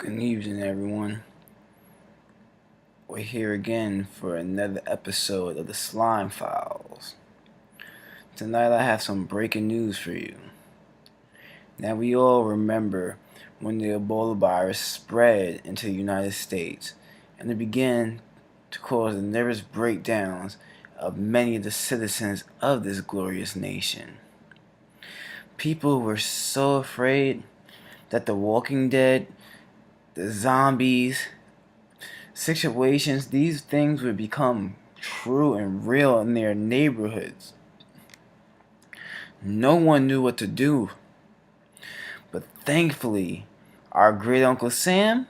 Good evening, everyone. We're here again for another episode of the Slime Files. Tonight, I have some breaking news for you. Now, we all remember when the Ebola virus spread into the United States and it began to cause the nervous breakdowns of many of the citizens of this glorious nation. People were so afraid that the Walking Dead, the zombies, situations, these things would become true and real in their neighborhoods. No one knew what to do. But thankfully, our great Uncle Sam,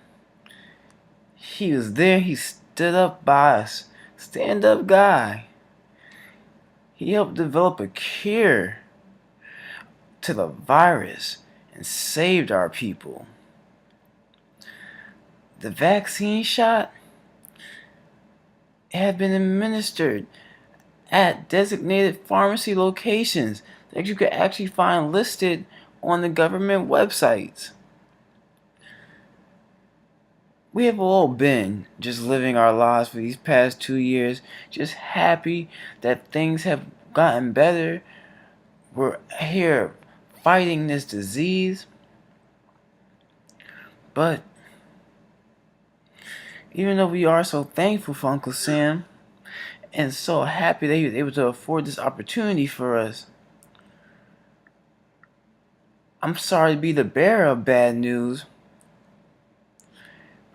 he was there. He stood up by us. Stand up guy. He helped develop a cure to the virus and saved our people. The vaccine shot had been administered at designated pharmacy locations that you could actually find listed on the government websites. We have all been just living our lives for these past 2 years, just happy that things have gotten better. We're here fighting this disease. But even though we are so thankful for Uncle Sam and so happy that he was able to afford this opportunity for us, I'm sorry to be the bearer of bad news.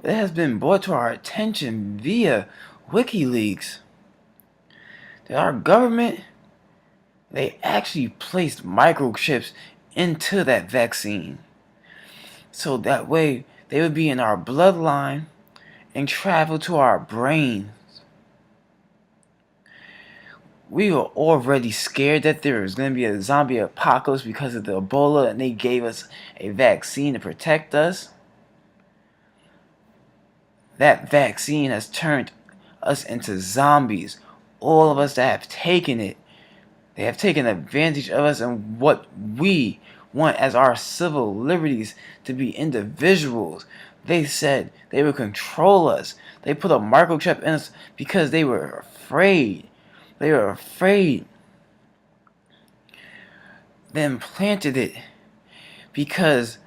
It has been brought to our attention via WikiLeaks that our government, they actually placed microchips into that vaccine. So that way they would be in our bloodline and travel to our brains. We were already scared that there was going to be a zombie apocalypse because of the Ebola, and they gave us a vaccine to protect us. That vaccine has turned us into zombies. All of us that have taken it, they have taken advantage of us and what we want as our civil liberties to be individuals. They said they would control us. They put a microchip in us because they were afraid. They were afraid. They implanted it because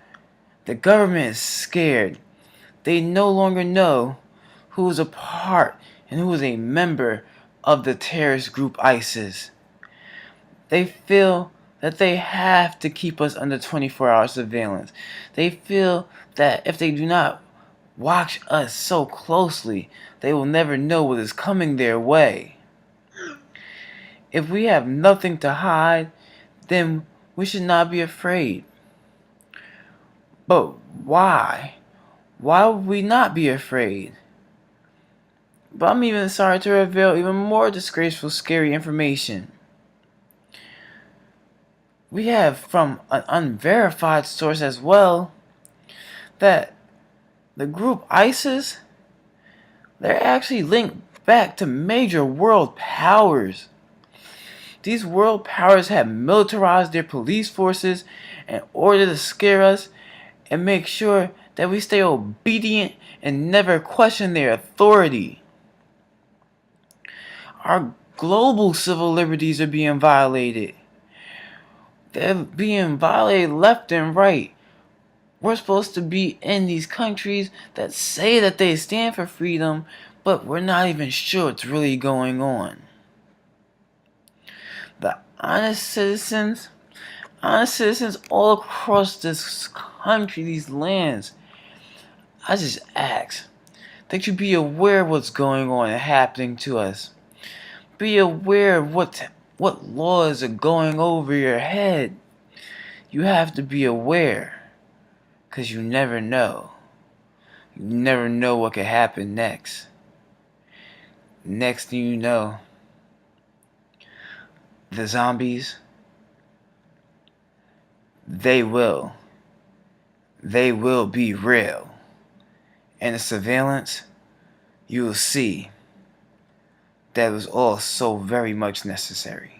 the government is scared. They no longer know who is a part and who is a member of the terrorist group ISIS. They feel that they have to keep us under 24-hour surveillance. They feel that if they do not watch us so closely, they will never know what is coming their way. If we have nothing to hide, then we should not be afraid. But why? Why would we not be afraid? But I'm even sorry to reveal even more disgraceful, scary information. We have from an unverified source as well that the group ISIS, they're actually linked back to major world powers. These world powers have militarized their police forces in order to scare us and make sure that we stay obedient and never question their authority. Our global civil liberties are being violated. They're being violated left and right. We're supposed to be in these countries that say that they stand for freedom, but we're not even sure what's really going on. The honest citizens all across this country, these lands, I just ask that you be aware of what's going on and happening to us. Be aware of what laws are going over your head. You have to be aware, because you never know. You never know what could happen next. Next thing you know, the zombies, they will be real. And the surveillance, you will see that was all so very much necessary.